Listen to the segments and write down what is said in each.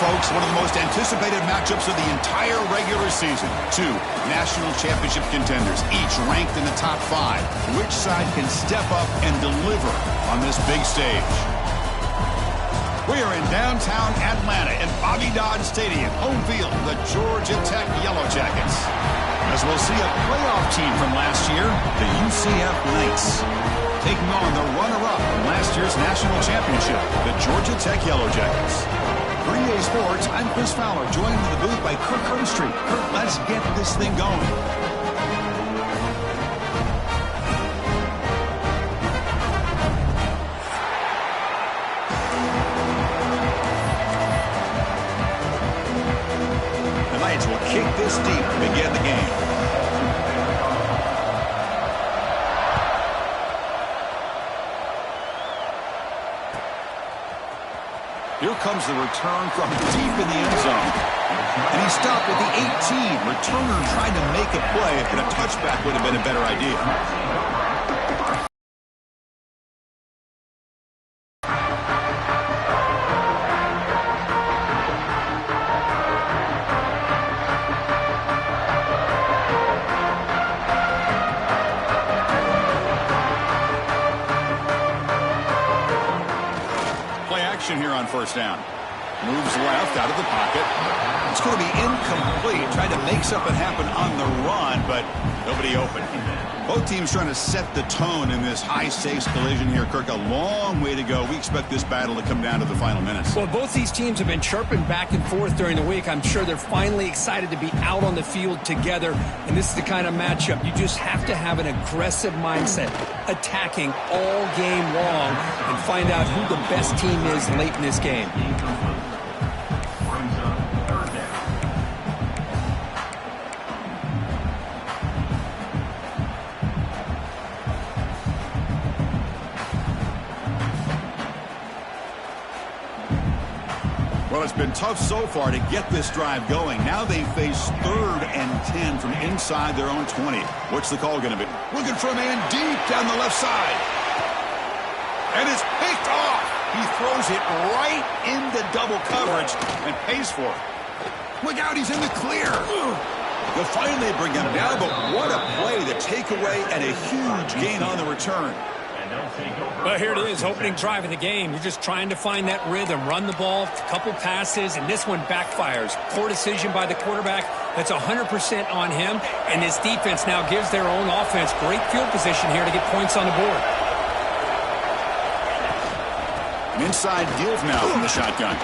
folks, one of the most anticipated matchups of the entire regular season. Two national championship contenders, each ranked in the top 5. Which side can step up and deliver on this big stage? We are in downtown Atlanta at Bobby Dodd Stadium, home field, the Georgia Tech Yellow Jackets. As we'll see a playoff team from last year, the UCF Knights, taking on the runner-up from last year's national championship, the Georgia Tech Yellow Jackets. For EA Sports, I'm Chris Fowler, joined in the booth by Kirk Herbstreit. Kirk, let's get this thing going. The Knights will kick this deep to begin the game. Here comes the return from deep in the end zone. And he stopped at the 18. Returner tried to make a play, and a touchback would have been a better idea. Here on first down. Moves left out of the pocket. It's going to be incomplete. Tried to make something happen on the run, but nobody open. Both teams trying to set the tone in this high-stakes collision here. Kirk, a long way to go. We expect this battle to come down to the final minutes. Well, both these teams have been chirping back and forth during the week. I'm sure they're finally excited to be out on the field together. And this is the kind of matchup you just have to have an aggressive mindset, attacking all game long, and find out who the best team is late in this game. Well, it's been tough so far to get this drive going. Now they face 3rd and 10 from inside their own 20. What's the call going to be? Looking for a man deep down the left side. And it's picked off. He throws it right into double coverage and pays for it. Look out, he's in the clear. They'll finally bring him down, but what a play, the takeaway, and a huge gain on the return. Well, here it is, opening drive of the game. You're just trying to find that rhythm, run the ball, a couple passes, and this one backfires. Poor decision by the quarterback. That's 100% on him, and his defense now gives their own offense great field position here to get points on the board. An inside give now from the shotgun.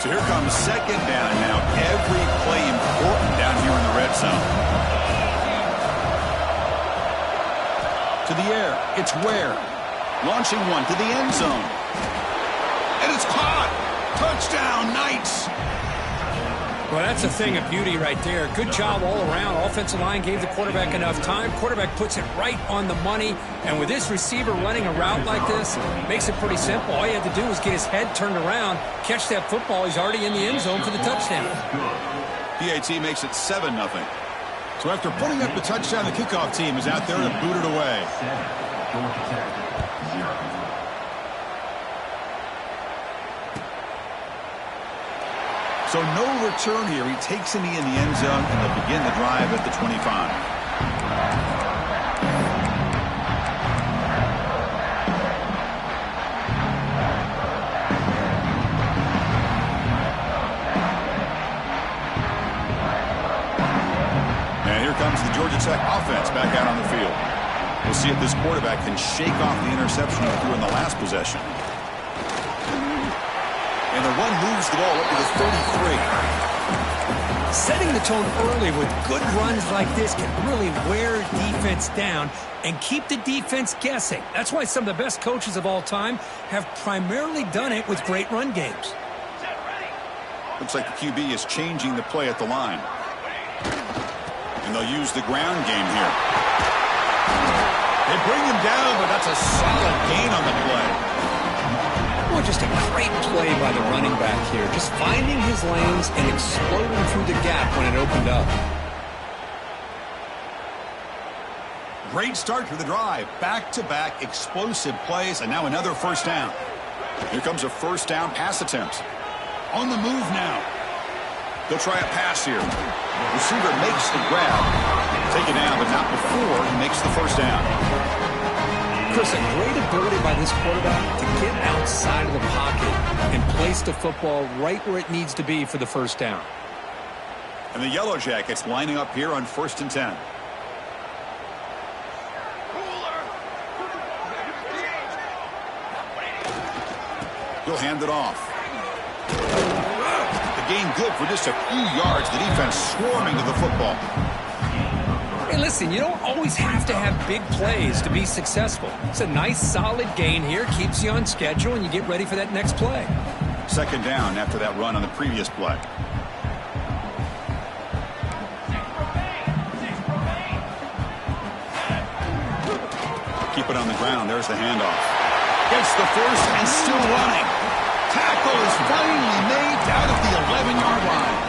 So here comes second down, and now every play important down here in the red zone. To the air, it's Ware. Launching one to the end zone. And it's caught. Touchdown, Knights. Well, that's a thing of beauty right there. Good job all around. Offensive line gave the quarterback enough time. Quarterback puts it right on the money. And with this receiver running a route like this, makes it pretty simple. All you have to do is get his head turned around, catch that football. He's already in the end zone for the touchdown. PAT makes it 7-0. So after putting up the touchdown, the kickoff team is out there to boot it away. So no return here. He takes a knee in the end zone, and they'll begin the drive at the 25. And here comes the Georgia Tech offense back out on the field. We'll see if this quarterback can shake off the interception he threw in the last possession. And the run moves the ball up to the 33. Setting the tone early with good runs like this can really wear defense down and keep the defense guessing. That's why some of the best coaches of all time have primarily done it with great run games. Looks like the QB is changing the play at the line. And they'll use the ground game here. They bring him down, but that's a solid gain on the play. Well, just a great play by the running back here. Just finding his lanes and exploding through the gap when it opened up. Great start to the drive. Back-to-back explosive plays, and now another first down. Here comes a first down pass attempt. On the move now. They'll try a pass here. Receiver makes the grab. Take it down, but not before he makes the first down. Chris, a great ability by this quarterback to get outside of the pocket and place the football right where it needs to be for the first down. And the Yellow Jackets lining up here on 1st and 10. He'll hand it off. The gain good for just a few yards. The defense swarming to the football. Hey, listen, you don't always have to have big plays to be successful. It's a nice, solid gain here. Keeps you on schedule, and you get ready for that next play. Second down after that run on the previous play. Keep it on the ground. There's the handoff. Gets the first and still running. Tackle is finally made out of the 11-yard line.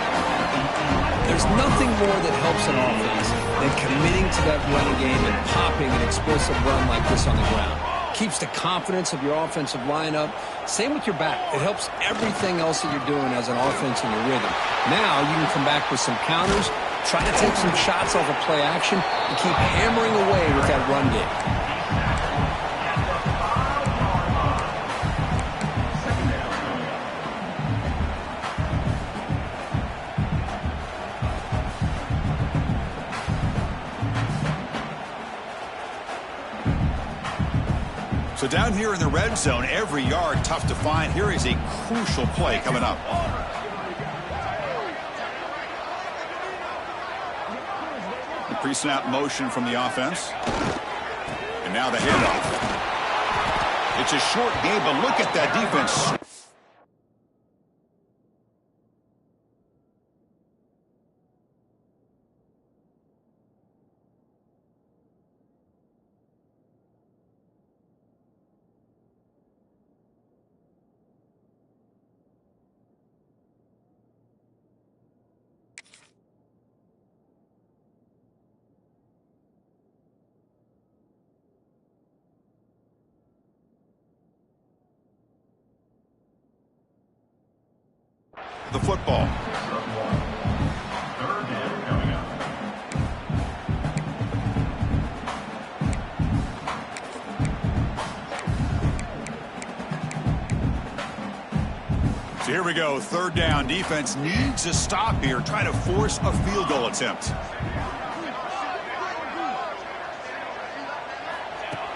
There's nothing more that helps an offense than committing to that running game and popping an explosive run like this on the ground. Keeps the confidence of your offensive lineup. Same with your back. It helps everything else that you're doing as an offense in your rhythm. Now you can come back with some counters, try to take some shots off of play action, and keep hammering away with that run game. So down here in the red zone, every yard tough to find. Here is a crucial play coming up. The pre-snap motion from the offense. And now the handoff. It's a short game, but look at that defense. The football. Third down coming up. So here we go, third down. Defense needs a stop here. Try to force a field goal attempt.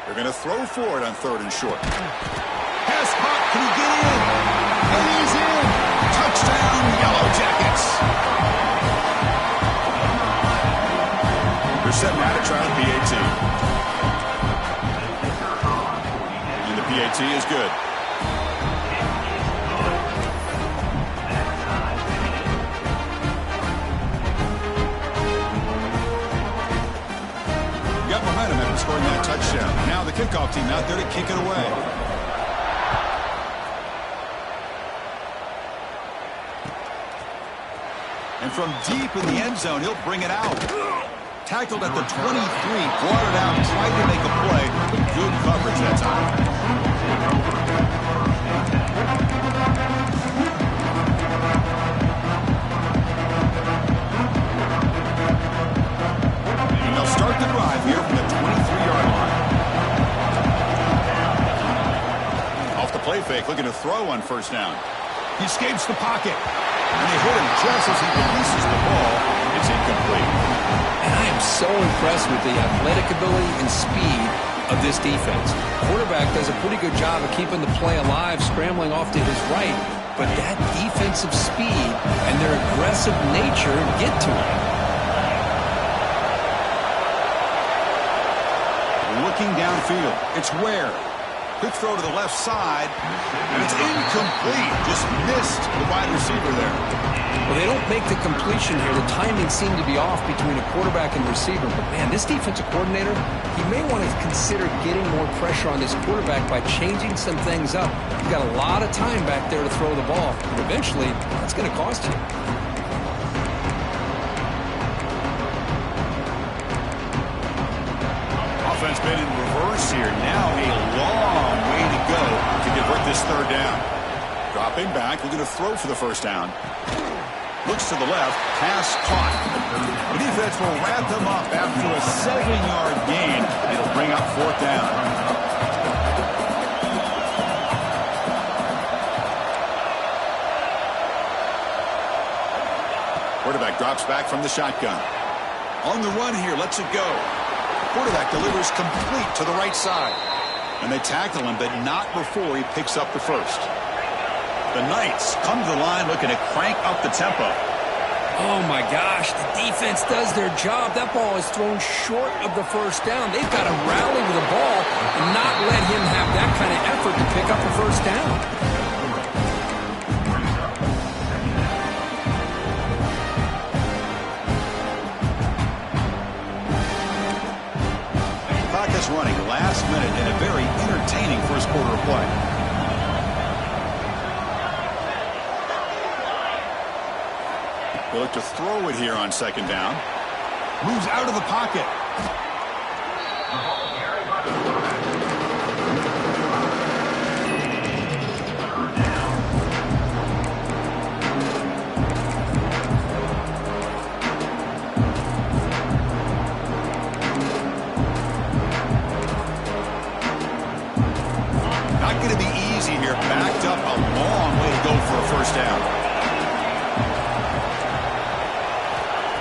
They're going to throw for it on 3rd and short. Pass caught. Can he get in? And he's in. Touchdown, Yellow Jackets. They're set now to try the PAT. And the PAT is good. Got momentum after scoring that touchdown. Now the kickoff team out there to kick it away. And from deep in the end zone, he'll bring it out. Tackled at the 23, brought it out, tried to make a play, but good coverage that time. And they'll start the drive here from the 23-yard line. Off the play fake, looking to throw on first down. He escapes the pocket. And they hit him just as he releases the ball. It's incomplete. And I am so impressed with the athletic ability and speed of this defense. Quarterback does a pretty good job of keeping the play alive, scrambling off to his right. But that defensive speed and their aggressive nature get to him. Looking downfield. It's Ware. Quick throw to the left side, and it's incomplete. Just missed the wide receiver there. Well, they don't make the completion here. The timing seemed to be off between a quarterback and receiver. But, man, this defensive coordinator, he may want to consider getting more pressure on this quarterback by changing some things up. You've got a lot of time back there to throw the ball. And eventually, that's going to cost you. offense been in reverse here. Now a long way to go to convert this third down. Dropping back, looking to throw for the first down. Looks to the left, pass caught. The defense will wrap them up after a 7-yard gain. It'll bring up fourth down. Quarterback drops back from the shotgun. On the run here, lets it go. Quarterback delivers complete to the right side. And they tackle him, but not before he picks up the first. The Knights come to the line looking to crank up the tempo. Oh, my gosh. The defense does their job. That ball is thrown short of the first down. They've got to rally with the ball and not let him have that kind of effort to pick up the first down. Clock is running last minute in a very entertaining first quarter of play. They look to throw it here on second down. Moves out of the pocket. Not going to be easy here. Backed up a long way to go for a first down.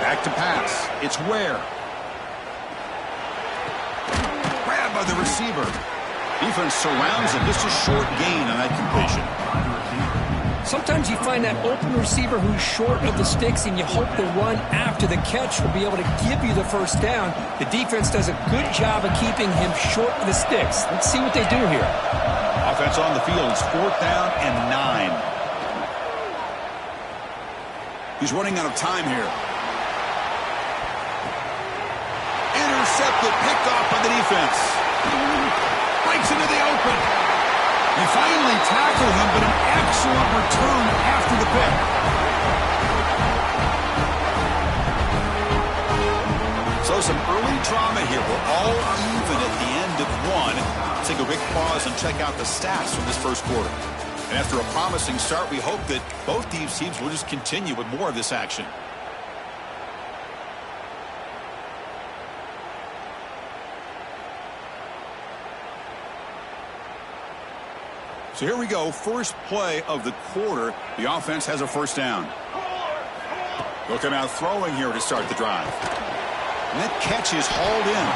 Back to pass. It's Ware. Grab by the receiver. Defense surrounds him. Just a short gain on that completion. Sometimes you find that open receiver who's short of the sticks, and you hope the run after the catch will be able to give you the first down. The defense does a good job of keeping him short of the sticks. Let's see what they do here. Offense on the field is fourth down and 9. He's running out of time here. Intercepted, picked off by the defense. Breaks into the open. They finally tackle him, but an excellent return after the pick. So some early drama here. We're all even at the end of one. Let's take a quick pause and check out the stats from this first quarter. And after a promising start, we hope that both these teams will just continue with more of this action. So here we go, first play of the quarter. The offense has a first down. Looking out throwing here to start the drive. And that catch is hauled in.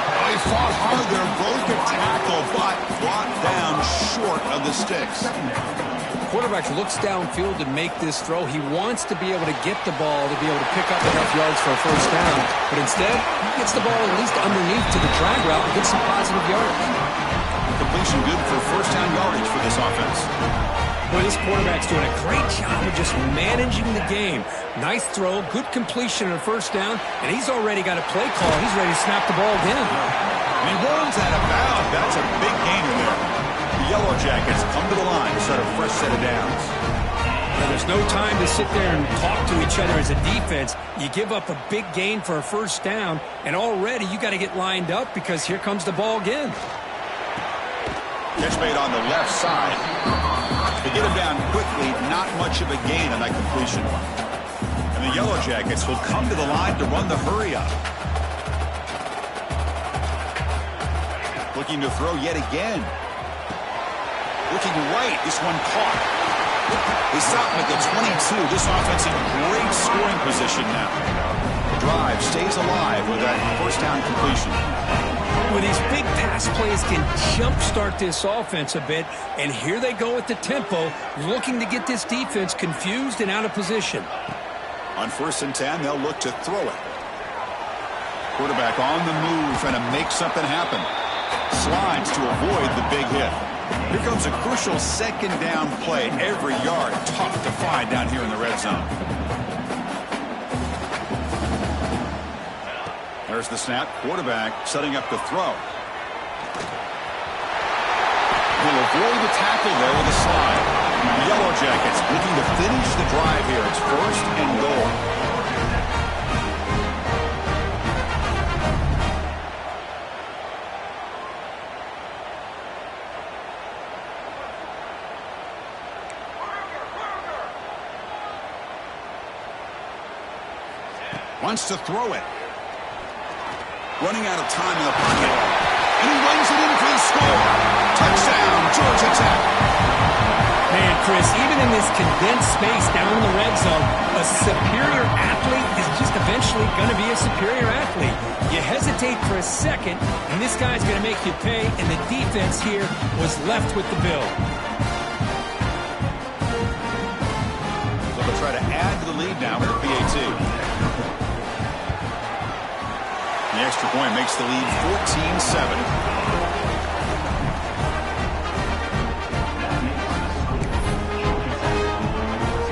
Oh, he fought hard there, broke a tackle, but brought down short of the sticks. The quarterback looks downfield to make this throw. He wants to be able to get the ball to be able to pick up enough yards for a first down. But instead, he gets the ball at least underneath to the drag route and gets some positive yards. Completion good for first down yardage for this offense. Well, this quarterback's doing a great job of just managing the game. Nice throw, good completion on first down, and he's already got a play call. He's ready to snap the ball again. And he runs out of bounds. That's a big gainer there. The Yellow Jackets come to the line to start a fresh set of downs. Well, there's no time to sit there and talk to each other as a defense. You give up a big gain for a first down, and already you got to get lined up because here comes the ball again. Catch made on the left side. They get him down quickly, not much of a gain on that completion. And the Yellow Jackets will come to the line to run the hurry up. Looking to throw yet again. Looking right, this one caught. They stop him at the 22. This offense in great scoring position now. The drive stays alive with that first down completion. Well, these big pass plays can jumpstart this offense a bit, and here they go at the tempo, looking to get this defense confused and out of position. On 1st and 10, they'll look to throw it. Quarterback on the move, trying to make something happen. Slides to avoid the big hit. Here comes a crucial second down play. Every yard tough to find down here in the red zone. There's the snap. Quarterback setting up the throw. He'll avoid the tackle there with a slide. The Yellow Jackets looking to finish the drive here. It's 1st and goal. Wants to throw it. Running out of time in the pocket. And he runs it in for the score. Touchdown, Georgia Tech. Man, Chris, even in this condensed space down in the red zone, a superior athlete is just eventually going to be a superior athlete. You hesitate for a second, and this guy's going to make you pay, and the defense here was left with the bill. So they'll try to add to the lead now with the PAT. The extra point makes the lead 14-7.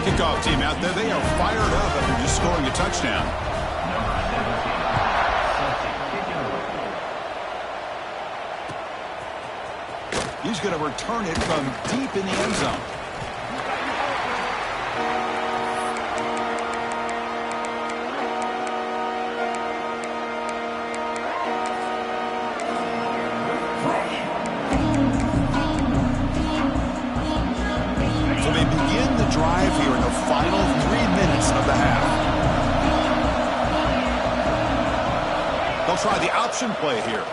Kickoff team out there. They are fired up after just scoring a touchdown. He's going to return it from deep in the end zone. So they begin the drive here in the final 3 minutes of the half. They'll try the option play here.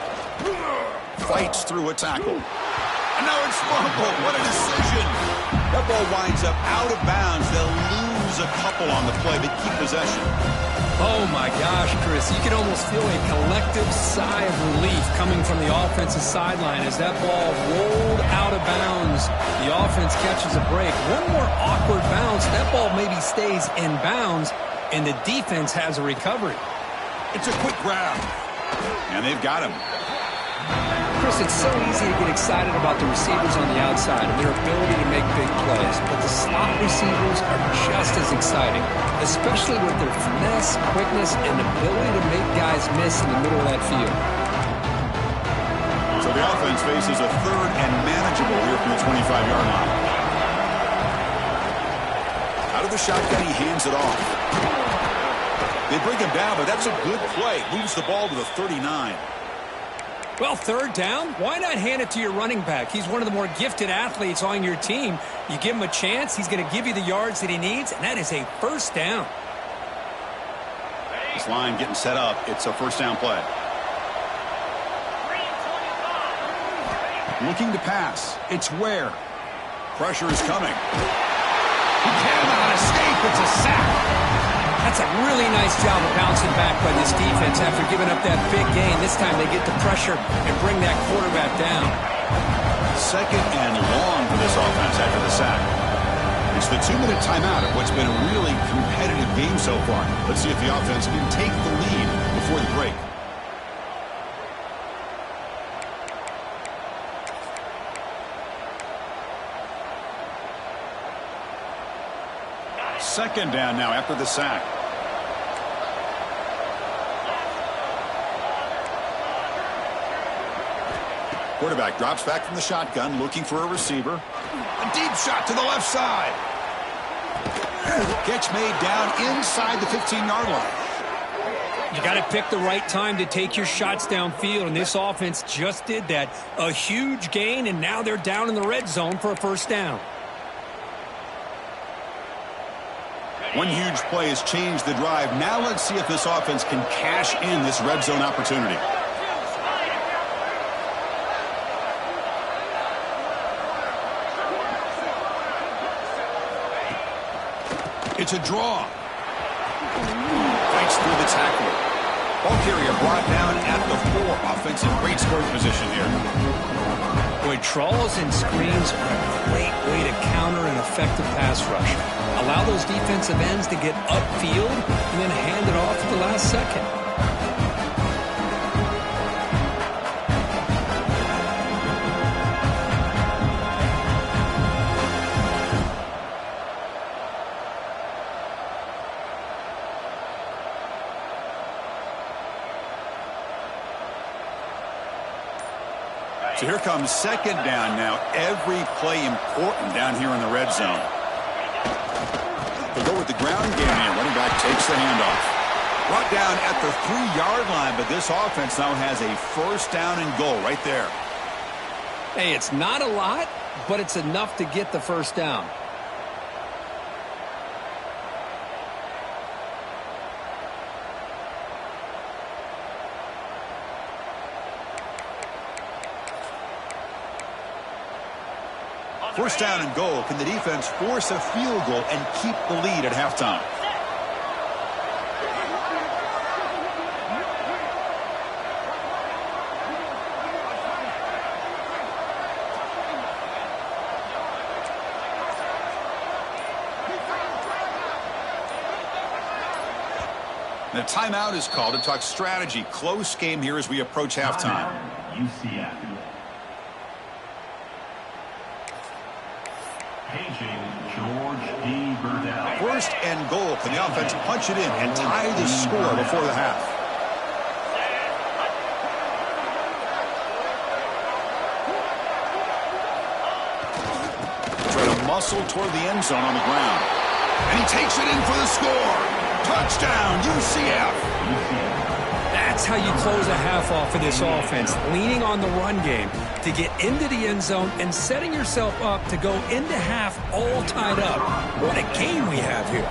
Fights through a tackle. And now it's fumbled. What a decision. That ball winds up out of bounds. They'll lose a couple on the play, but keep possession. Oh, my gosh, Chris. You can almost feel a collective sigh of relief coming from the offensive sideline as that ball rolled out of bounds. The offense catches a break. One more awkward bounce. That ball maybe stays in bounds, and the defense has a recovery. It's a quick grab. And they've got him. Chris, it's so easy to get excited about the receivers on the outside and their ability to make big plays, but the slot receivers are just as exciting, especially with their finesse, quickness, and ability to make guys miss in the middle of that field. So the offense faces a third and manageable here from the 25-yard line. Out of the shotgun, he hands it off. They bring him down, but that's a good play. Moves the ball to the 39. Well, third down, why not hand it to your running back? He's one of the more gifted athletes on your team. You give him a chance, he's going to give you the yards that he needs, and that is a first down. This line getting set up. It's a first down play. Looking to pass. It's Ware. Pressure is coming. He cannot escape. It's a sack. That's a really nice job of bouncing back by this defense after giving up that big gain. This time they get the pressure and bring that quarterback down. Second and long for this offense after the sack. It's the 2-minute timeout of what's been a really competitive game so far. Let's see if the offense can take the lead before the break. Second down now after the sack. Quarterback drops back from the shotgun, looking for a receiver. A deep shot to the left side. Catch made down inside the 15-yard line. You got to pick the right time to take your shots downfield, and this offense just did that. A huge gain, and now they're down in the red zone for a first down. One huge play has changed the drive. Now let's see if this offense can cash in this red zone opportunity. It's a draw. Fights through the tackle. Ball carrier brought down at the 4. Offensive great scoring position here. Boy, trawls and screens are a great way to counter an effective pass rush. Allow those defensive ends to get upfield and then hand it off at the last second. So here comes second down now. Every play important down here in the red zone. They'll go with the ground game here. Running back takes the handoff. Brought down at the 3-yard line, but this offense now has a first down and goal right there. Hey, it's not a lot, but it's enough to get the first down. First down and goal. Can the defense force a field goal and keep the lead at halftime? The timeout is called to talk strategy. Close game here as we approach halftime. UCF. Paging George D. Burdell. First and goal. Can the offense punch it in and tie the score before the half? Try to muscle toward the end zone on the ground. And he takes it in for the score. Touchdown, UCF. That's how you close a half off of this offense, leaning on the run game to get into the end zone and setting yourself up to go into half all tied up. What a game we have here.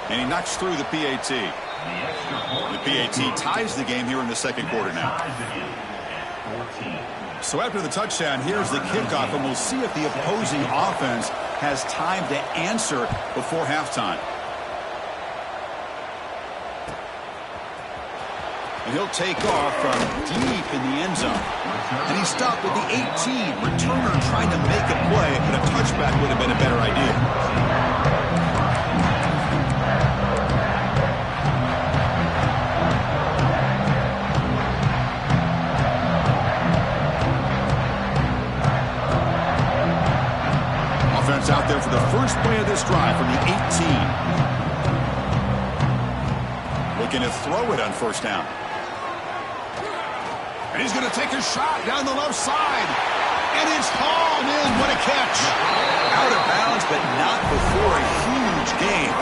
And he knocks through the PAT. The PAT ties the game here in the second quarter now. So after the touchdown, here's the kickoff, and we'll see if the opposing offense has time to answer before halftime. And he'll take off from deep in the end zone. And he stopped at the 18. Returner trying to make a play, but a touchback would have been a better idea. Offense out there for the first play of this drive from the 18. Looking to throw it on first down. And he's going to take a shot down the left side. And it's hauled in. What a catch. Out of bounds, but not before a huge gain.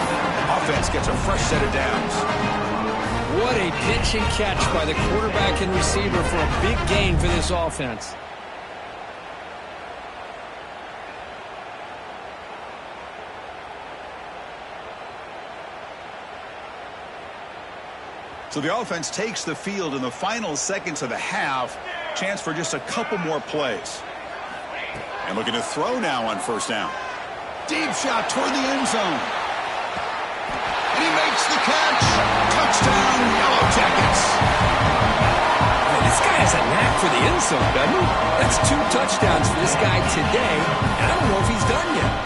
Offense gets a fresh set of downs. What a pitch and catch by the quarterback and receiver for a big gain for this offense. So the offense takes the field in the final seconds of the half. Chance for just a couple more plays. And looking to throw now on first down. Deep shot toward the end zone. And he makes the catch. Touchdown, Yellow Jackets. Man, this guy has a knack for the end zone, doesn't he? That's 2 touchdowns for this guy today, and I don't know if he's done yet.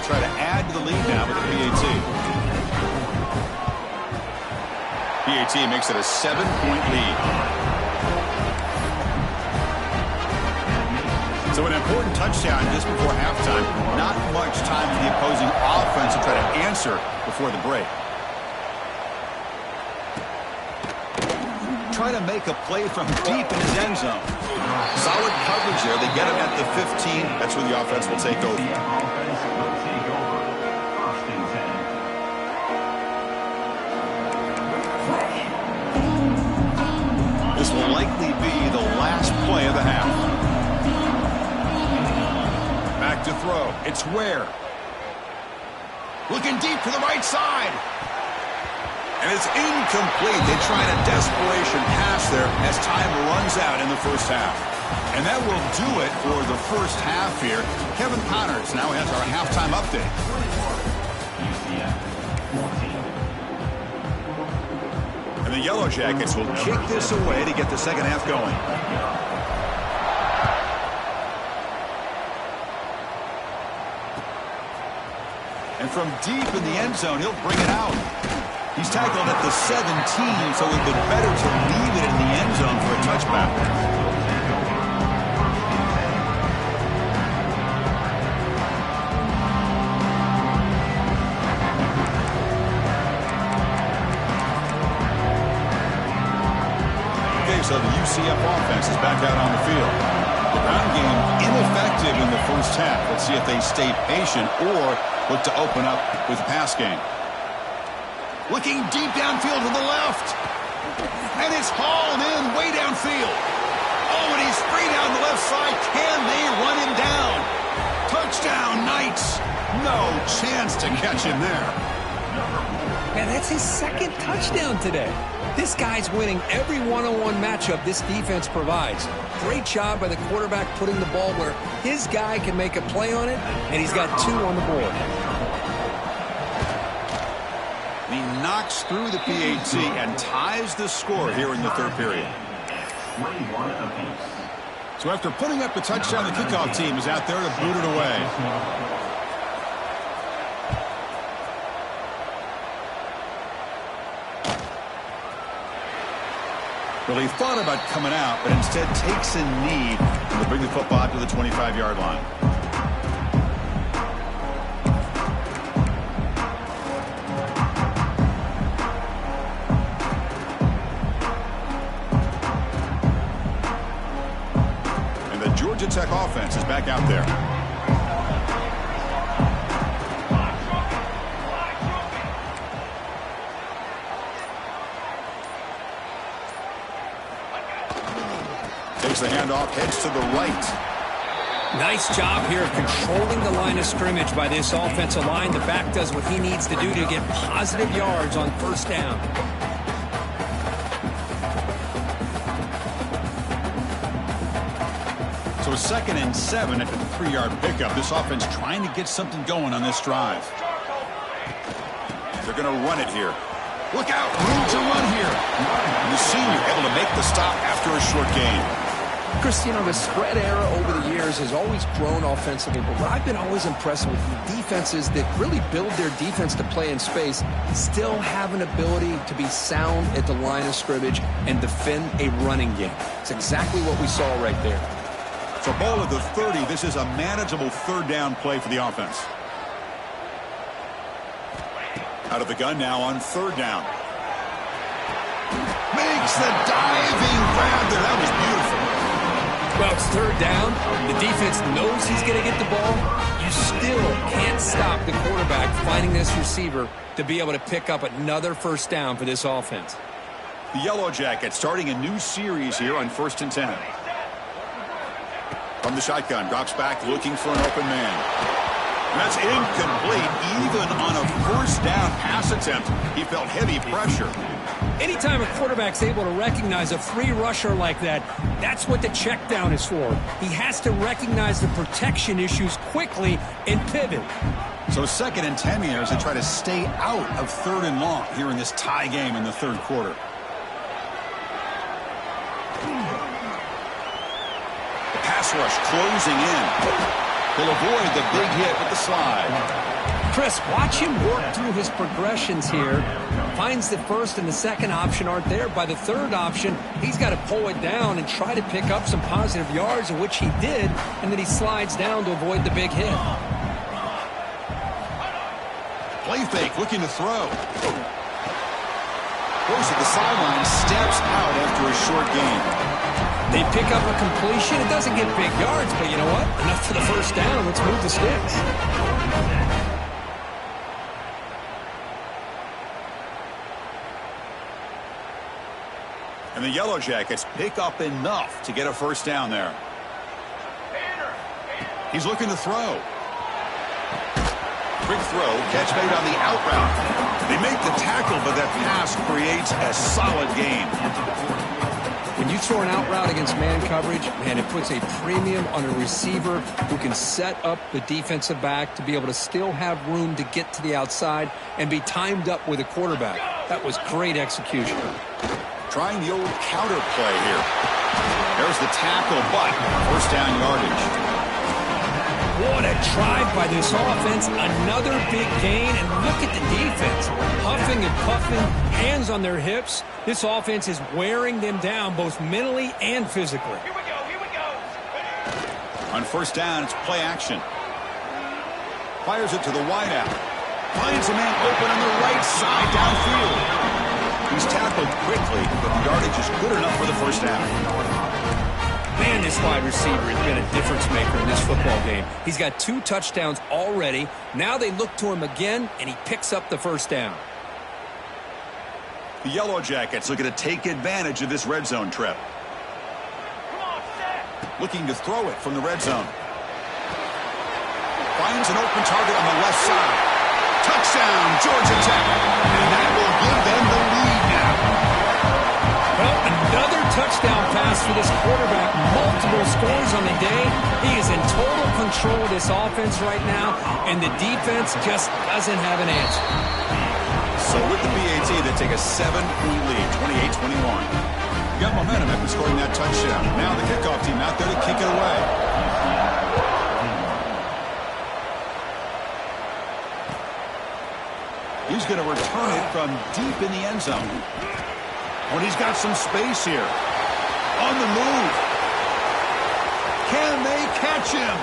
Try to add to the lead now with the PAT. PAT makes it a 7-point lead. So an important touchdown just before halftime. Not much time for the opposing offense to try to answer before the break. Try to make a play from deep in his end zone. Solid coverage there. They get him at the 15. That's where the offense will take over. This will likely be the last play of the half. Back to throw. It's Ware. Looking deep to the right side. And it's incomplete. They try a desperation pass there as time runs out in the first half. And that will do it for the first half here. Kevin Connors now has our halftime update. And the Yellow Jackets will kick this away to get the second half going. And from deep in the end zone, he'll bring it out. He's tackled at the 17, so it would be better to leave it in the end zone for a touchback. So the UCF offense is back out on the field. The ground game ineffective in the first half. Let's see if they stay patient or look to open up with the pass game. Looking deep downfield to the left. And it's hauled in way downfield. Oh, and he's free down the left side. Can they run him down? Touchdown, Knights. No chance to catch him there. Man, that's his second touchdown today. This guy's winning every one-on-one matchup this defense provides. Great job by the quarterback putting the ball where his guy can make a play on it, and he's got 2 on the board. He knocks through the PAT and ties the score here in the third period. 21 apiece. So after putting up the touchdown, the kickoff team is out there to boot it away. Well, he thought about coming out, but instead takes a knee to bring the football to the 25-yard line. And the Georgia Tech offense is back out there. Takes the handoff, heads to the right. Nice job here of controlling the line of scrimmage by this offensive line. The back does what he needs to do to get positive yards on first down. So 2nd and 7 at the 3-yard pickup. This offense trying to get something going on this drive. They're going to run it here. Look out, room to run here. And the senior able to make the stop after a short gain. Chris, you know, the spread era over the years has always grown offensively, but what I've been always impressed with defenses that really build their defense to play in space still have an ability to be sound at the line of scrimmage and defend a running game. It's exactly what we saw right there. So ball at the 30. This is a manageable third down play for the offense. Out of the gun now on 3rd down. Makes the diving grab there. That was beautiful. Well, it's 3rd down. The defense knows he's going to get the ball. You still can't stop the quarterback finding this receiver to be able to pick up another first down for this offense. The Yellow Jackets starting a new series here on 1st and 10. From the shotgun, drops back looking for an open man. And that's incomplete. Even on a first down pass attempt, he felt heavy pressure. Anytime a quarterback's able to recognize a free rusher like that, that's what the check down is for. He has to recognize the protection issues quickly and pivot. So 2nd and 10 here as they try to stay out of 3rd and long here in this tie game in the 3rd quarter. The pass rush closing in. He'll avoid the big hit with the slide. Chris, watch him work through his progressions here. Finds the 1st and the 2nd option aren't there. By the 3rd option, he's got to pull it down and try to pick up some positive yards, in which he did, and then he slides down to avoid the big hit. Play fake, looking to throw. Goes to the sideline, steps out after a short gain. They pick up a completion. It doesn't get big yards, but you know what? Enough for the first down. Let's move the sticks. And the Yellow Jackets pick up enough to get a first down there. He's looking to throw. Quick throw, catch made on the out route. They make the tackle, but that pass creates a solid gain. When you throw an out route against man coverage, man, it puts a premium on a receiver who can set up the defensive back to be able to still have room to get to the outside and be timed up with a quarterback. That was great execution. Trying the old counter play here. There's the tackle, but first down yardage. What a drive by this offense. Another big gain, and look at the defense. Huffing and puffing, hands on their hips. This offense is wearing them down both mentally and physically. Here we go. On first down, it's play action. Fires it to the wideout. Finds a man open on the right side downfield. He's tackled quickly, but the yardage is good enough for the first down. Man, this wide receiver has been a difference maker in this football game. He's got 2 touchdowns already. Now they look to him again, and he picks up the first down. The Yellow Jackets looking to take advantage of this red zone trip. Looking to throw it from the red zone. Finds an open target on the left side. Touchdown, Georgia Tech. And that will give them the lead now. Well, another touchdown pass for this quarterback. Multiple scores on the day. He is in total control of this offense right now, and the defense just doesn't have an answer. So with the PAT, they take a 7-point lead, 28-21. Got momentum after scoring that touchdown. Now the kickoff team out there to kick it away. He's going to return it from deep in the end zone. When he's got some space here. On the move. Can they catch him?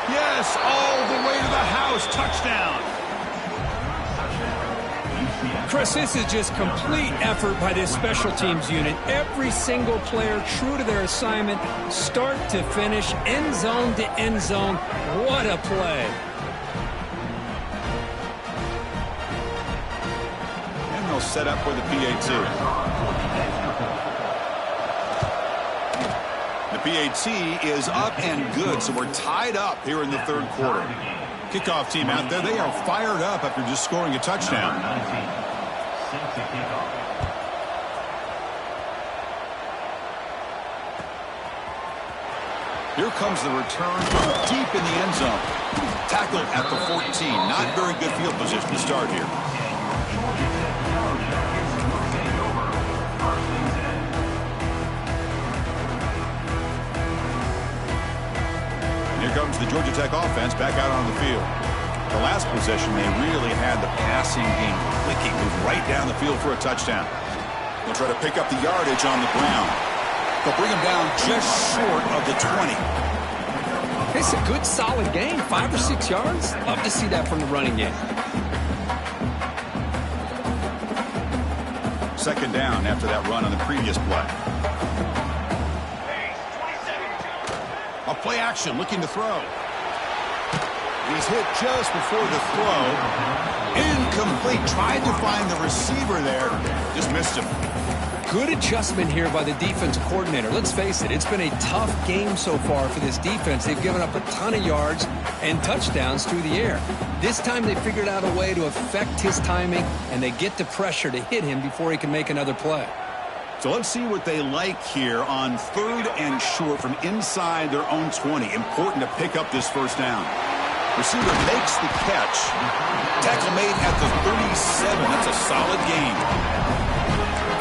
Yes, all the way to the house. Touchdown. Chris, this is just complete effort by this special teams unit. Every single player true to their assignment, start to finish, end zone to end zone. What a play. And they'll set up for the PAT. The PAT is up and good, so we're tied up here in the third quarter. Kickoff team out there, they are fired up after just scoring a touchdown. Here comes the return deep in the end zone. Tackled at the 14. Not very good field position to start here. Here comes the Georgia Tech offense back out on the field. The last possession, they really had the passing game clicking, moved right down the field for a touchdown. They'll try to pick up the yardage on the ground. They'll bring him down just short of the 20. It's a good, solid game. 5 or 6 yards. Love to see that from the running game. Second down after that run on the previous play. A play action, looking to throw. He's hit just before the throw. Incomplete. Tried to find the receiver there. Just missed him. Good adjustment here by the defense coordinator. Let's face it, it's been a tough game so far for this defense. They've given up a ton of yards and touchdowns through the air. This time they figured out a way to affect his timing, and they get the pressure to hit him before he can make another play. So let's see what they like here on 3rd and short from inside their own 20. Important to pick up this first down. Receiver makes the catch. Tackle made at the 37. That's a solid game.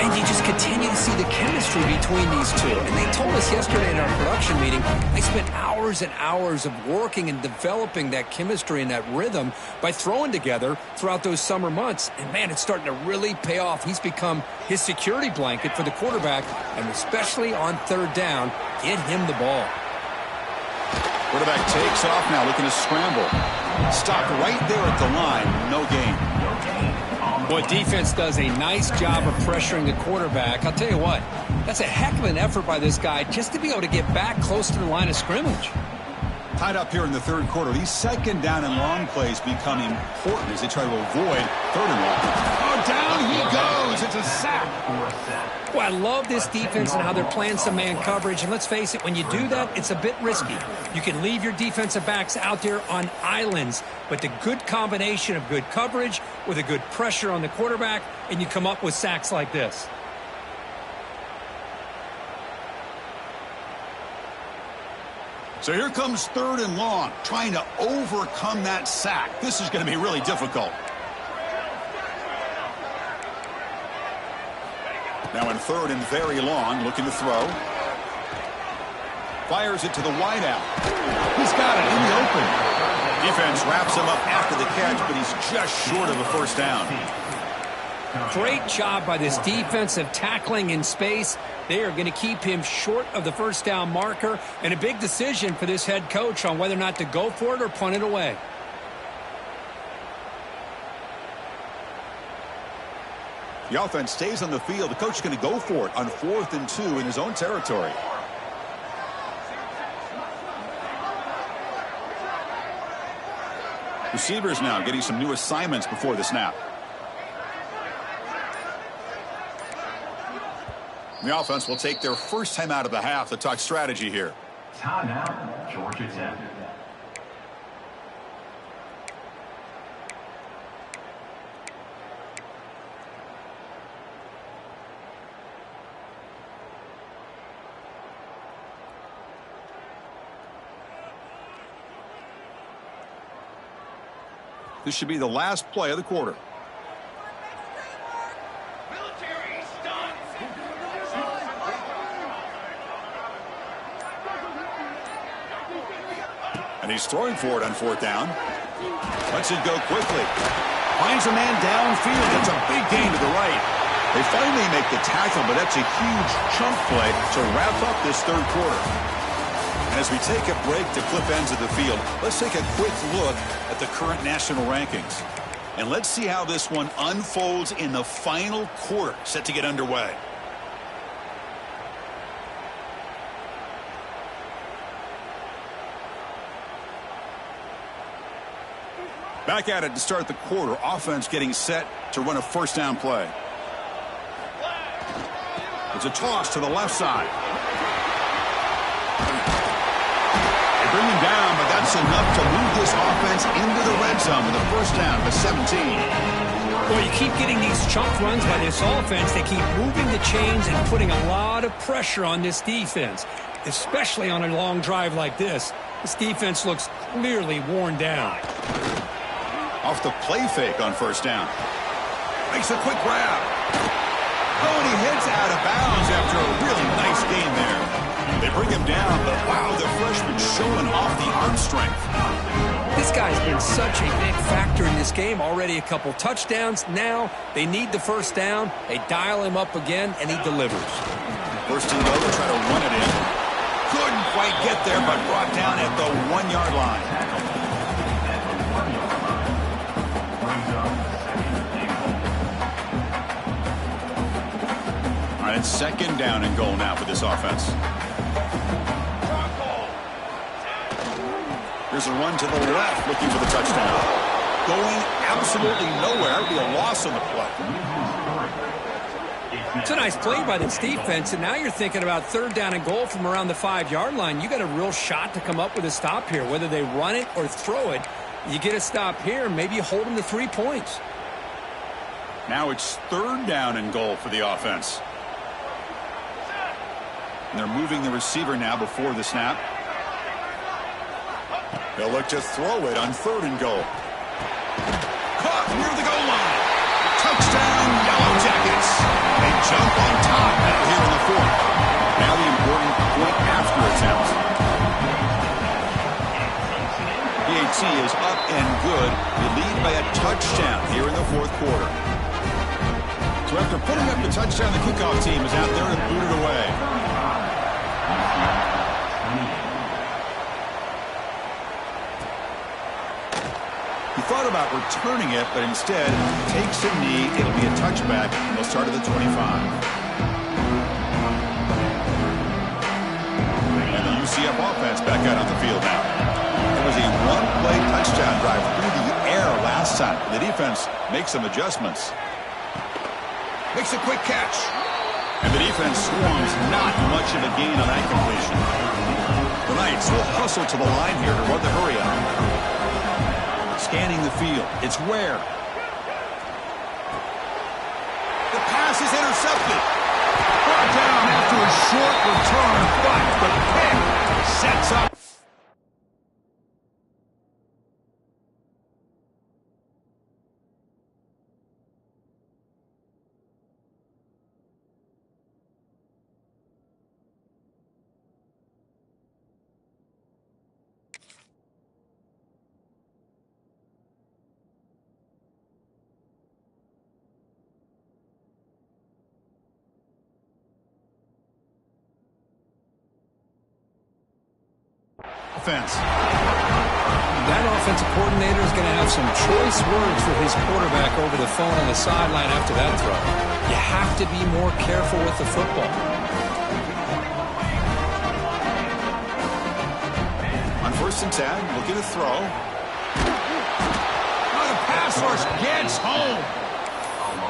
And you just continue to see the chemistry between these two. And they told us yesterday in our production meeting, they spent hours and hours of working and developing that chemistry and that rhythm by throwing together throughout those summer months. And, man, it's starting to really pay off. He's become his security blanket for the quarterback, and especially on 3rd down, get him the ball. Quarterback takes off now, looking to scramble. Stopped right there at the line. No gain. Boy, defense does a nice job of pressuring the quarterback. I'll tell you what, that's a heck of an effort by this guy just to be able to get back close to the line of scrimmage. Tied up here in the third quarter. These second down and long plays become important as they try to avoid 3rd and long. Oh, down he goes. It's a sack. Well, I love this defense and how they're playing some man coverage. And let's face it, when you do that, it's a bit risky. You can leave your defensive backs out there on islands, but the good combination of good coverage with a good pressure on the quarterback, and you come up with sacks like this. So here comes 3rd and long, trying to overcome that sack. This is going to be really difficult. Now in 3rd and very long, looking to throw. Fires it to the wideout. He's got it in the open. Defense wraps him up after the catch, but he's just short of a first down. Great job by this defensive tackling in space. They are going to keep him short of the first down marker, and a big decision for this head coach on whether or not to go for it or punt it away. The offense stays on the field. The coach is going to go for it on 4th and 2 in his own territory. Receivers now getting some new assignments before the snap. The offense will take their first time out of the half to talk strategy here. Timeout, Georgia Tech. This should be the last play of the quarter. Military stun. And he's throwing for it on 4th down. Lets it go quickly. Finds a man downfield. That's a big gain to the right. They finally make the tackle, but that's a huge chunk play to wrap up this 3rd quarter. And as we take a break to clip ends of the field, let's take a quick look at the current national rankings. And let's see how this one unfolds in the final quarter set to get underway. Back at it to start the quarter. Offense getting set to run a 1st down play. It's a toss to the left side. They bring him down, but that's enough to move this offense into the red zone with a 1st down to 17. Well, you keep getting these chunk runs by this offense. They keep moving the chains and putting a lot of pressure on this defense, especially on a long drive like this. This defense looks clearly worn down. Off the play fake on 1st down. Makes a quick grab. Oh, and he hits out of bounds after a really nice gain there. They bring him down, but wow, the freshman showing off the arm strength. This guy's been such a big factor in this game. Already a couple touchdowns. Now they need the 1st down. They dial him up again, and he delivers. 1st and goal to try to run it in. Couldn't quite get there, but brought down at the 1-yard line. All right, it's 2nd down and goal now for this offense. Here's a run to the left, looking for the touchdown. Going absolutely nowhere. It'll be a loss on the play. It's a nice play by this defense, and now you're thinking about 3rd down and goal from around the 5-yard line. You got a real shot to come up with a stop here. Whether they run it or throw it, you get a stop here, maybe you hold them to 3 points. Now it's 3rd down and goal for the offense. And they're moving the receiver now before the snap. They'll look to throw it on 3rd and goal. Caught near the goal line. Touchdown, Yellow Jackets. They jump on top now here in the 4th. Now the important point after attempt. PAT is up and good. They lead by a touchdown here in the 4th quarter. So after putting up the touchdown, the kickoff team is out there to boot it away. He thought about returning it, but instead takes a knee. It'll be a touchback, and they'll start at the 25. And the UCF offense back out on the field now. It was a 1-play touchdown drive through the air last time. The defense makes some adjustments. Makes a quick catch. And the defense swarms not much of a gain on that completion. The Knights will hustle to the line here to run the hurry up. Scanning the field. It's Ware. The pass is intercepted. Brought down after a short return, but the pick sets up. Offense. That offensive coordinator is going to have some choice words for his quarterback over the phone on the sideline after that throw. You have to be more careful with the football. On 1st and 10, looking to throw. Oh, the pass rush gets home.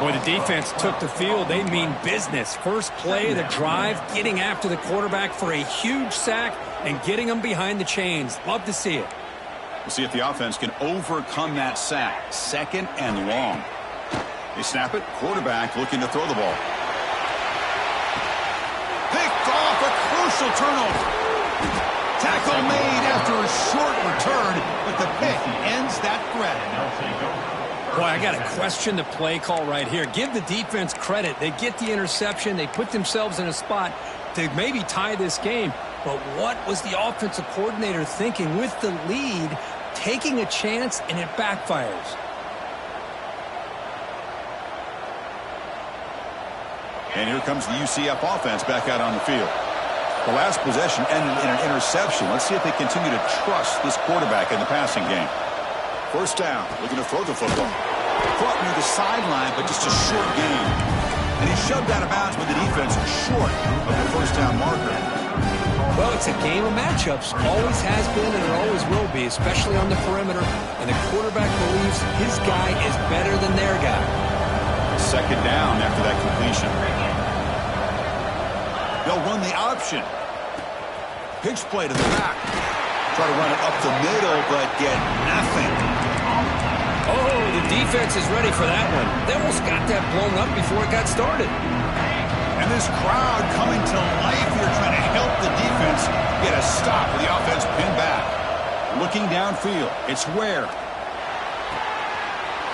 Boy, the defense took the field. They mean business. First play of the drive, getting after the quarterback for a huge sack and getting them behind the chains. Love to see it. We'll see if the offense can overcome that sack. 2nd and long. They snap it. Quarterback looking to throw the ball. Picked off, a crucial turnover. Tackle made after a short return, but the pick ends that threat. Boy, I got to question the play call right here. Give the defense credit. They get the interception. They put themselves in a spot to maybe tie this game. But what was the offensive coordinator thinking with the lead, taking a chance, and it backfires? And here comes the UCF offense back out on the field. The last possession ended in an interception. Let's see if they continue to trust this quarterback in the passing game. First down, looking to throw the football. Caught near the sideline, but just a short gain. And he shoved out of bounds with the defense short of the first down marker. Well, it's a game of matchups. Always has been and it always will be, especially on the perimeter. And the quarterback believes his guy is better than their guy. Second down after that completion. They'll run the option. Pitch play to the back. Try to run it up the middle, but get nothing. Oh, the defense is ready for that one. They almost got that blown up before it got started. And this crowd coming to life here, trying to help the defense get a stop with the offense pinned back. Looking downfield, it's Ware.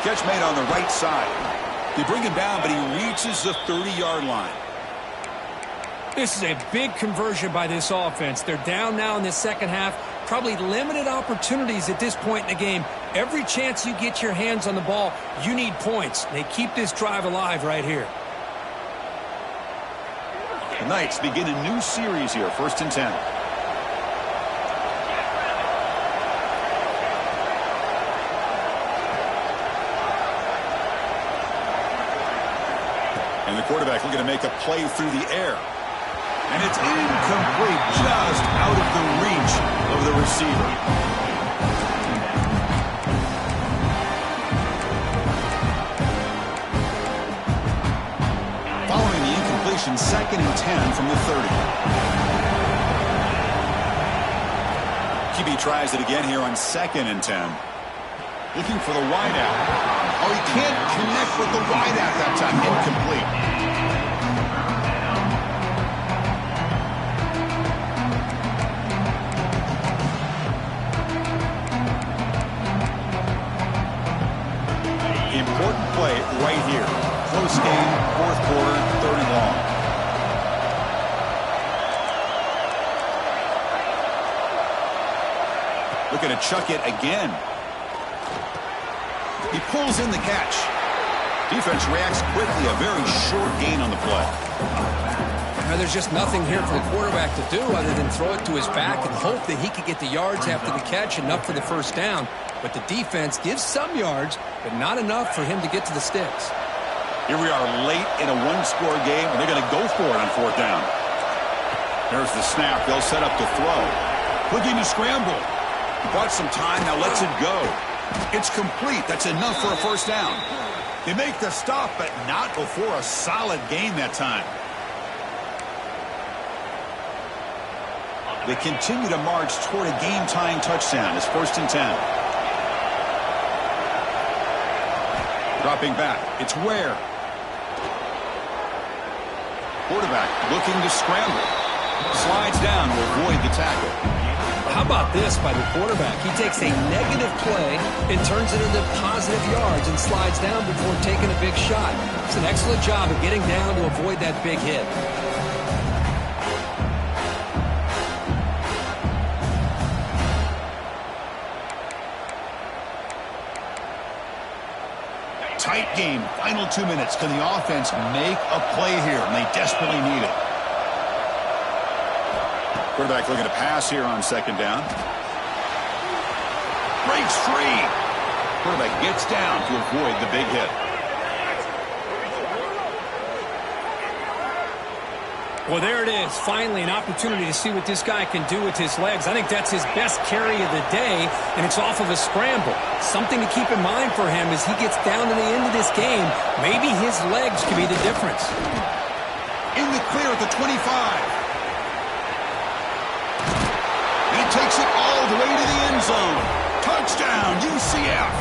Catch made on the right side. They bring him down, but he reaches the 30-yard line. This is a big conversion by this offense. They're down now in the second half. Probably limited opportunities at this point in the game. Every chance you get your hands on the ball, you need points. They keep this drive alive right here. The Knights begin a new series here, 1st and 10. And the quarterback looking to make a play through the air. And it's incomplete, just out of the reach of the receiver. Following the incompletion, 2nd and 10 from the 30. QB tries it again here on 2nd and 10. Looking for the wideout. Oh, he can't connect with the wideout that time. Incomplete. Important play right here. Close game, 4th quarter, 3rd and long. Looking to chuck it again. He pulls in the catch. Defense reacts quickly. A very short gain on the play. Now, there's just nothing here for the quarterback to do other than throw it to his back and hope that he could get the yards after the catch, enough for the first down. But the defense gives some yards, but not enough for him to get to the sticks. Here we are late in a one-score game, and they're going to go for it on 4th down. There's the snap. They'll set up to throw. Looking to scramble. He bought some time. Now lets it go. It's complete. That's enough for a first down. They make the stop, but not before a solid gain that time. They continue to march toward a game-tying touchdown. It's 1st and 10. Dropping back. It's Ware. Quarterback looking to scramble. Slides down to avoid the tackle. How about this by the quarterback? He takes a negative play and turns it into positive yards and slides down before taking a big shot. It's an excellent job of getting down to avoid that big hit. Tight game. Final 2 minutes. Can the offense make a play here? And they desperately need it. Quarterback looking to pass here on 2nd down. Breaks free. Quarterback gets down to avoid the big hit. Well, there it is. Finally, an opportunity to see what this guy can do with his legs. I think that's his best carry of the day, and it's off of a scramble. Something to keep in mind for him as he gets down to the end of this game. Maybe his legs could be the difference. In the clear at the 25. And he takes it all the way to the end zone. Touchdown, UCF.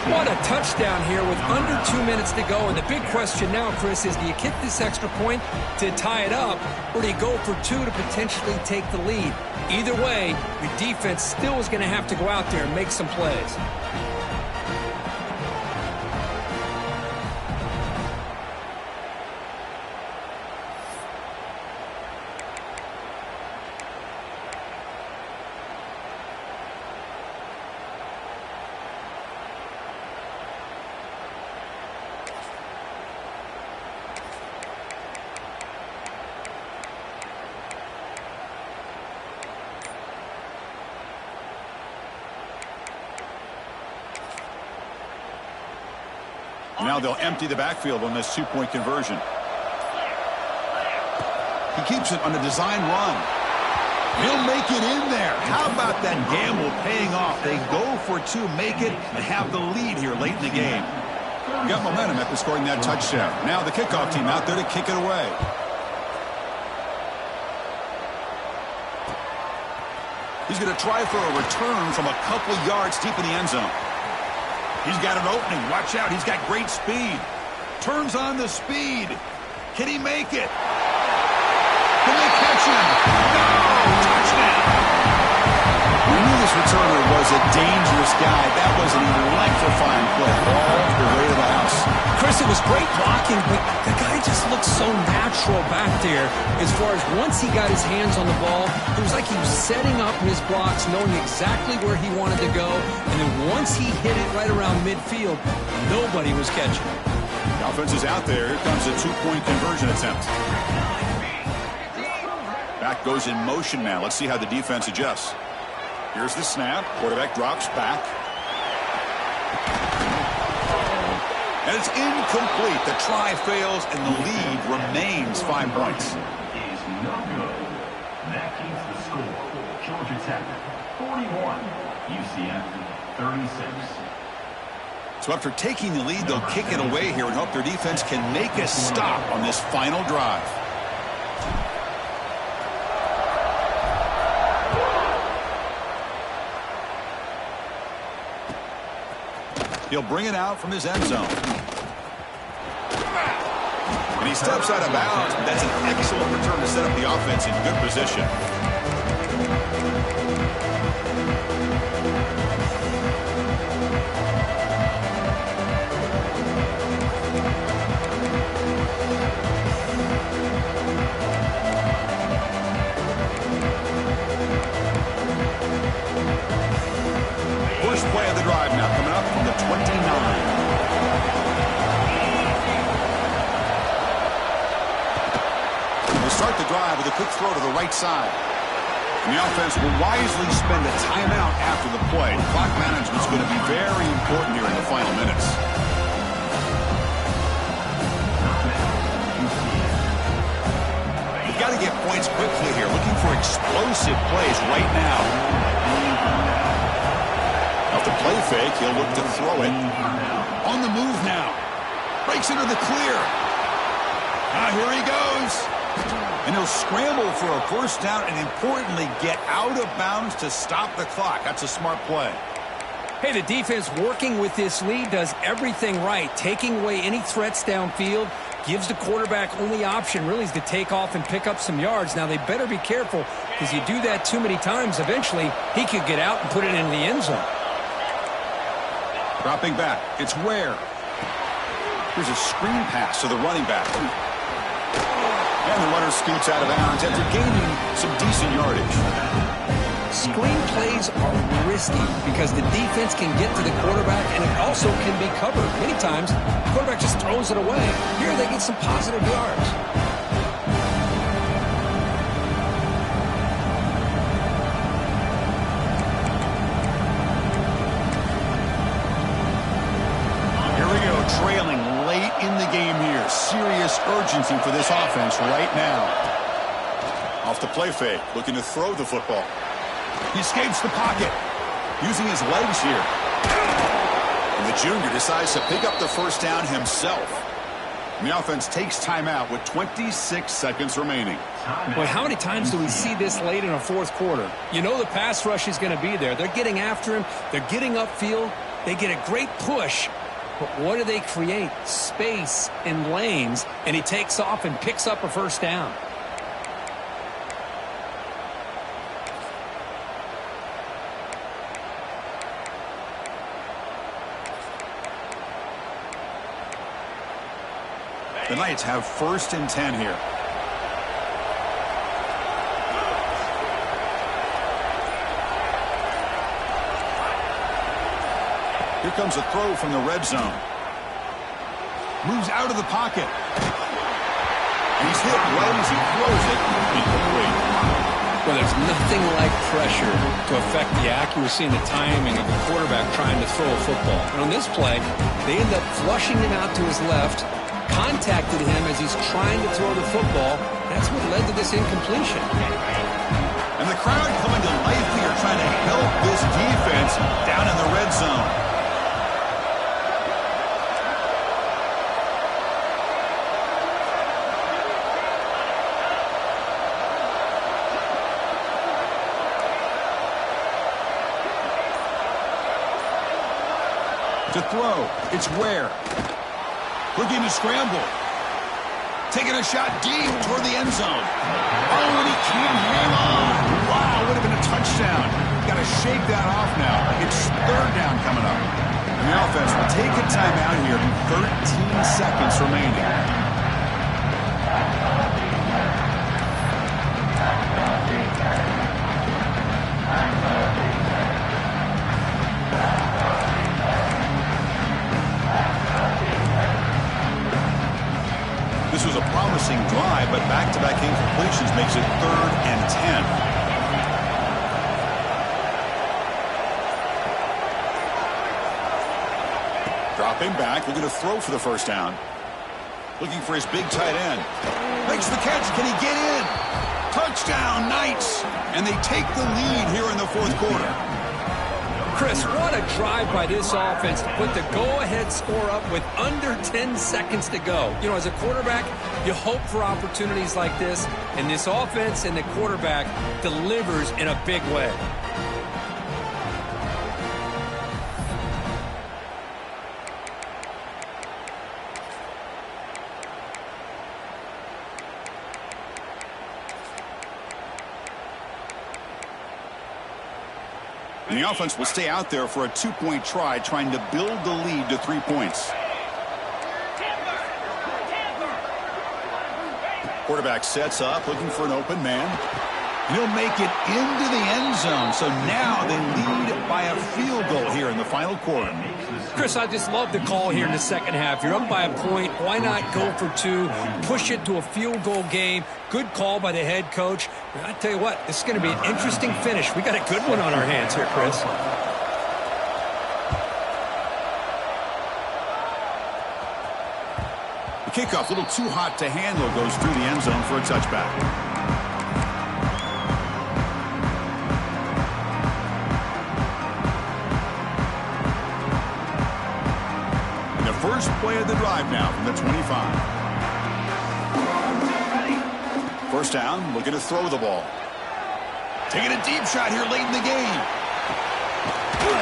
What a touchdown here with under 2 minutes to go. And the big question now, Chris, is do you kick this extra point to tie it up, or do you go for 2 to potentially take the lead? Either way, your defense still is going to have to go out there and make some plays. Now they'll empty the backfield on this two-point conversion. He keeps it on a design run. He'll make it in there. How about that gamble paying off? They go for 2, make it, and have the lead here late in the game. Got momentum after scoring that touchdown. Now the kickoff team out there to kick it away. He's going to try for a return from a couple yards deep in the end zone. He's got an opening. Watch out. He's got great speed. Turns on the speed. Can he make it? Can they catch him? No! Touchdown! We knew this returner was a dangerous guy. That was an electrifying play all the way to the house. Chris, it was great blocking, but the guy just looked so natural back there as far as once he got his hands on the ball, it was like he was setting up his blocks, knowing exactly where he wanted to go, and then once he hit it right around midfield, nobody was catching. The offense is out there. Here comes a two-point conversion attempt. Back goes in motion now. Let's see how the defense adjusts. Here's the snap. Quarterback drops back. And it's incomplete. The try fails, and the lead remains 5 points. Is no good. That keeps the score. Georgia Tech 41, UCF 36. So after taking the lead, they'll kick it away here and hope their defense can make a stop on this final drive. He'll bring it out from his end zone. And he steps out of bounds, but that's an excellent return to set up the offense in good position. First play of the drive now coming up from the 29. We'll start the drive with a quick throw to the right side. And the offense will wisely spend a timeout after the play. Clock management's going to be very important here in the final minutes. You've got to get points quickly here. Looking for explosive plays right now. Off the play fake, he'll look to throw it. On the move now. Breaks into the clear. Here he goes. And he'll scramble for a first down and, importantly, get out of bounds to stop the clock. That's a smart play. Hey, the defense working with this lead does everything right. Taking away any threats downfield, gives the quarterback only option really is to take off and pick up some yards. Now, they better be careful because you do that too many times, eventually he could get out and put it into the end zone. Dropping back. It's Ware. Here's a screen pass to the running back. And the runner scoots out of bounds after gaining some decent yardage. Screen plays are risky because the defense can get to the quarterback and it also can be covered. Many times, the quarterback just throws it away. Here they get some positive yards. Trailing late in the game here. Serious urgency for this offense right now. Off the play fake, looking to throw the football. He escapes the pocket, using his legs here. And the junior decides to pick up the first down himself. And the offense takes timeout with 26 seconds remaining. Boy, how many times do we see this late in a fourth quarter? You know the pass rush is going to be there. They're getting after him. They're getting upfield. They get a great push, but what do they create? Space and lanes, and he takes off and picks up a first down. The Knights have 1st and 10 here. Here comes a throw from the red zone. Moves out of the pocket. He's hit right as he throws it. Incomplete. Well, there's nothing like pressure to affect the accuracy and the timing of a quarterback trying to throw a football. And on this play, they end up flushing him out to his left, contacted him as he's trying to throw the football. That's what led to this incompletion. And the crowd coming to life here, trying to help this defense down in the red zone. To throw, it's Ware. Looking to scramble. Taking a shot deep toward the end zone. Oh, and he can't hang on. Wow, would have been a touchdown. Got to shake that off now. It's 3rd down coming up. And the offense will take a timeout here. 13 seconds remaining. This was a promising drive, but back-to-back incompletions makes it 3rd and 10. Dropping back, looking to throw for the first down. Looking for his big tight end. Makes the catch. Can he get in? Touchdown, Knights. And they take the lead here in the 4th quarter. Chris, what a drive by this offense to put the go-ahead score up with under 10 seconds to go. You know, as a quarterback, you hope for opportunities like this, and this offense and the quarterback delivers in a big way. And the offense will stay out there for a 2-point try, trying to build the lead to 3 points. Quarterback sets up, looking for an open man. And he'll make it into the end zone. So now they lead by a field goal here in the final quarter. Chris, I just love the call here in the second half. You're up by a point. Why not go for 2? Push it to a field goal game. Good call by the head coach. I tell you what, this is going to be an interesting finish. We got a good one on our hands here, Chris. The kickoff, a little too hot to handle, goes through the end zone for a touchback. And the first play of the drive now from the 25. First down, looking to throw the ball. Taking a deep shot here late in the game.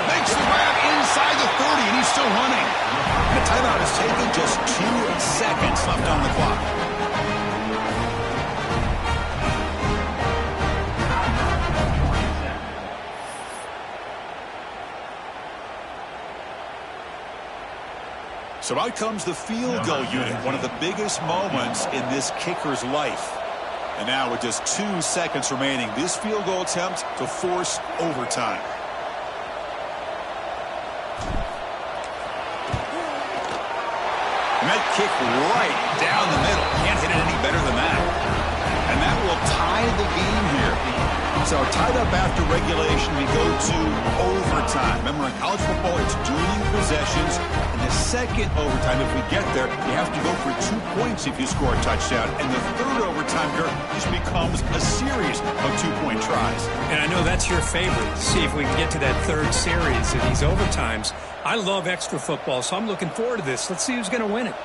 Makes the grab inside the 30, and he's still running. The timeout is taken, just 2 seconds left on the clock. So out comes the field goal unit, one of the biggest moments in this kicker's life. And now with just 2 seconds remaining, this field goal attempt to force overtime. And that kick right down the middle. Can't hit it any better than that. And that will tie the game here. So tied up after regulation, we go to overtime. Remember, in college football, it's dueling possessions. In the second overtime, if we get there, you have to go for 2 points if you score a touchdown. And the third overtime here just becomes a series of 2-point tries. And I know that's your favorite. See if we can get to that third series of these overtimes. I love extra football, so I'm looking forward to this. Let's see who's going to win it.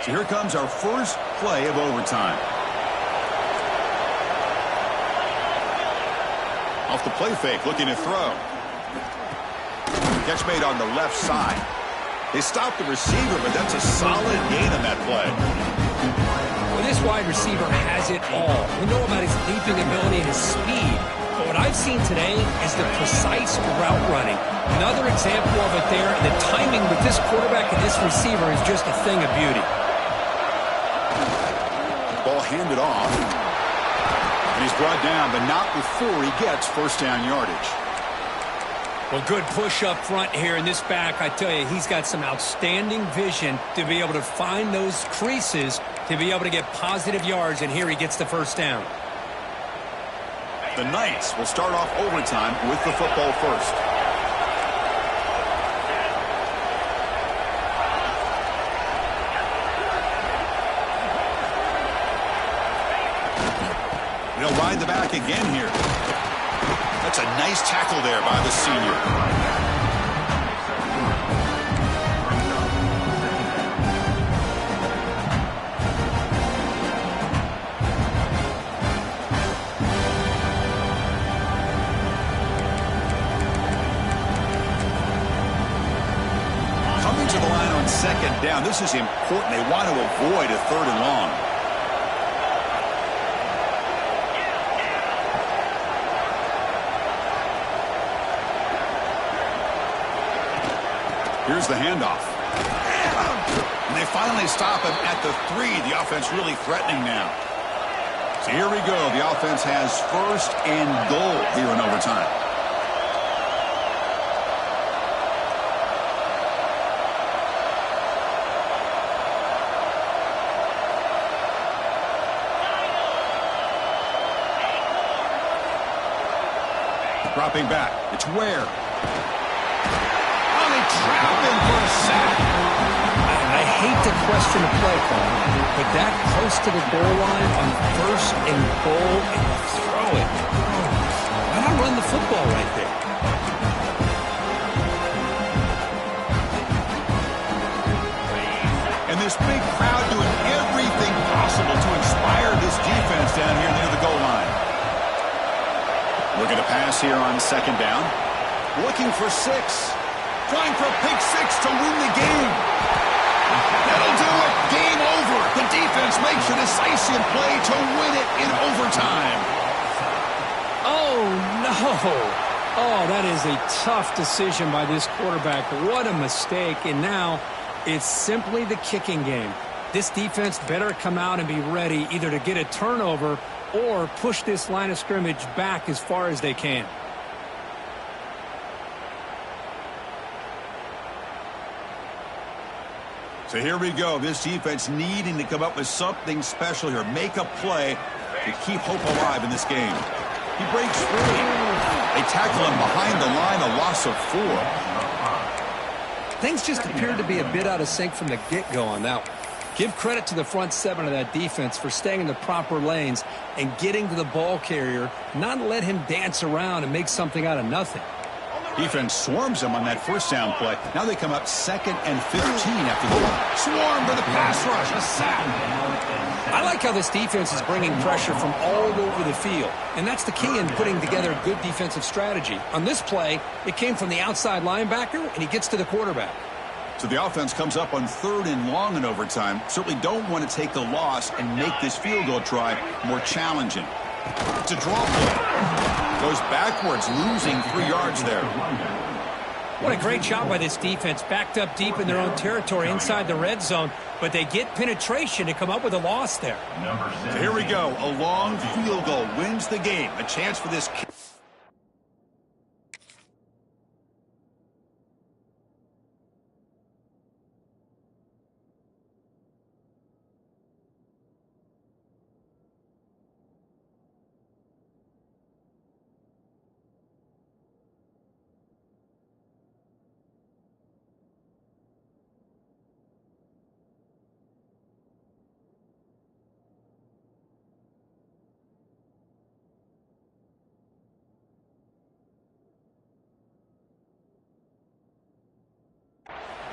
So here comes our first play of overtime. Off the play fake, looking to throw. Catch made on the left side. They stopped the receiver, but that's a solid gain on that play. Well, this wide receiver has it all. We know about his leaping ability and his speed. But what I've seen today is the precise route running. Another example of it there, and the timing with this quarterback and this receiver is just a thing of beauty. Ball handed off. And he's brought down, but not before he gets first down yardage. Well, good push up front here in this back. I tell you, he's got some outstanding vision to be able to find those creases to be able to get positive yards, and here he gets the first down. The Knights will start off overtime with the football first. They'll ride the back again here. That's a nice tackle there by the senior. Coming to the line on second down. This is important. They want to avoid a third and long. Here's the handoff. And they finally stop him at the 3. The offense really threatening now. So here we go. The offense has first and goal here in overtime. Dropping back. It's Ware. Trap him for a sack. I hate to question the play call, but that close to the goal line on first and goal and throw it. Why not run the football right there? And this big crowd doing everything possible to inspire this defense down here near the goal line. Looking to pass here on second down. Looking for 6. Trying for a pick 6 to win the game. That'll do it. Game over. The defense makes a decisive play to win it in overtime. Oh, no. Oh, that is a tough decision by this quarterback. What a mistake. And now it's simply the kicking game. This defense better come out and be ready either to get a turnover or push this line of scrimmage back as far as they can. So here we go. This defense needing to come up with something special here. Make a play to keep hope alive in this game. He breaks free. They tackle him behind the line, a loss of 4. Things just appeared to be a bit out of sync from the get-go on that one. Give credit to the front 7 of that defense for staying in the proper lanes and getting to the ball carrier, not let him dance around and make something out of nothing. Defense swarms them on that first down play. Now they come up 2nd and 15 after the swarm for the pass rush. A sack. I like how this defense is bringing pressure from all over the field, and that's the key in putting together a good defensive strategy. On this play, it came from the outside linebacker, and he gets to the quarterback. So the offense comes up on 3rd and long in overtime. Certainly don't want to take the loss and make this field goal try more challenging. It's a draw play. Goes backwards, losing 3 yards there. What a great job by this defense. Backed up deep in their own territory inside the red zone, but they get penetration to come up with a loss there. So here we go. A long field goal wins the game. A chance for this.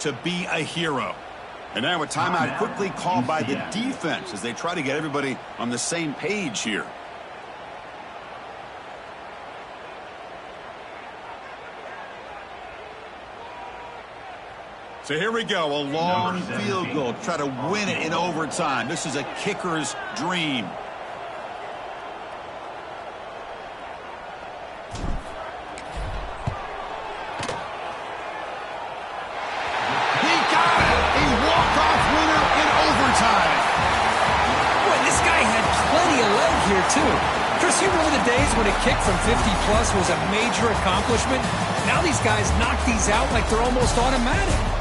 To be a hero. And now a timeout quickly called by the defense as they try to get everybody on the same page here. So here we go, a long field goal. Try to win it in overtime. This is a kicker's dream. He got it! A walk-off winner in overtime. Boy, this guy had plenty of leg here, too. Chris, you remember the days when a kick from 50-plus was a major accomplishment? Now these guys knock these out like they're almost automatic.